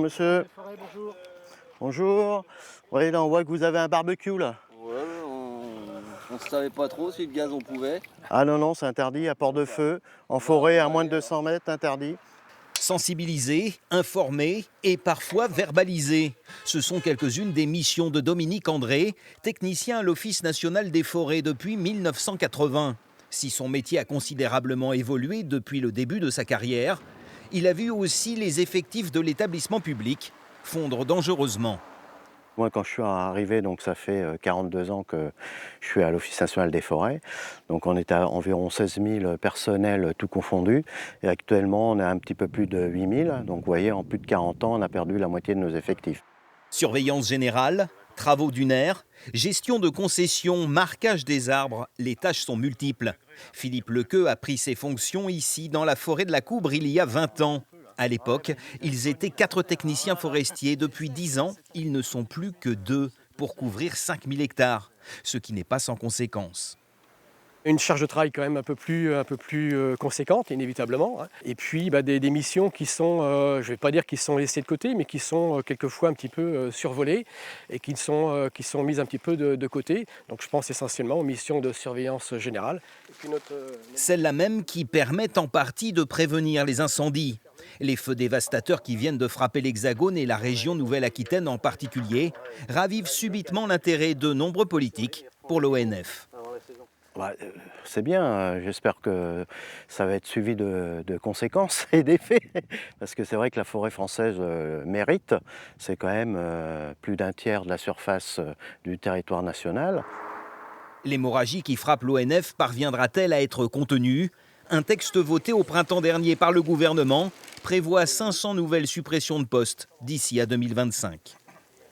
Monsieur, Bonjour. bonjour. Oui, là on voit que vous avez un barbecue là. Ouais, on ne savait pas trop si le gaz on pouvait. Ah non, non, c'est interdit à Port-de-Feu, en forêt à moins de 200 mètres, interdit. Sensibiliser, informer et parfois verbaliser. Ce sont quelques-unes des missions de Dominique André, technicien à l'Office national des forêts depuis 1980. Si son métier a considérablement évolué depuis le début de sa carrière, il a vu aussi les effectifs de l'établissement public fondre dangereusement. Moi, quand je suis arrivé, donc ça fait 42 ans que je suis à l'Office national des forêts. Donc on est à environ 16 000 personnels tout confondus. Et actuellement, on est à un petit peu plus de 8 000. Donc vous voyez, en plus de 40 ans, on a perdu la moitié de nos effectifs. Surveillance générale, travaux dunaires, gestion de concessions, marquage des arbres, les tâches sont multiples. Philippe Lequeux a pris ses fonctions ici, dans la forêt de la Coubre, il y a 20 ans. À l'époque, ils étaient 4 techniciens forestiers. Depuis 10 ans, ils ne sont plus que 2 pour couvrir 5000 hectares, ce qui n'est pas sans conséquence. Une charge de travail quand même un peu plus conséquente, inévitablement. Et puis des missions qui sont, je ne vais pas dire qui sont laissées de côté, mais qui sont quelquefois un petit peu survolées et qui sont mises un petit peu de côté. Donc je pense essentiellement aux missions de surveillance générale. Et puis Celles-là même qui permettent en partie de prévenir les incendies. Les feux dévastateurs qui viennent de frapper l'Hexagone et la région Nouvelle-Aquitaine en particulier ravivent subitement l'intérêt de nombreux politiques pour l'ONF. C'est bien, j'espère que ça va être suivi de conséquences et d'effets. Parce que c'est vrai que la forêt française mérite. C'est quand même plus d'un tiers de la surface du territoire national. L'hémorragie qui frappe l'ONF parviendra-t-elle à être contenue ? Un texte voté au printemps dernier par le gouvernement prévoit 500 nouvelles suppressions de postes d'ici à 2025.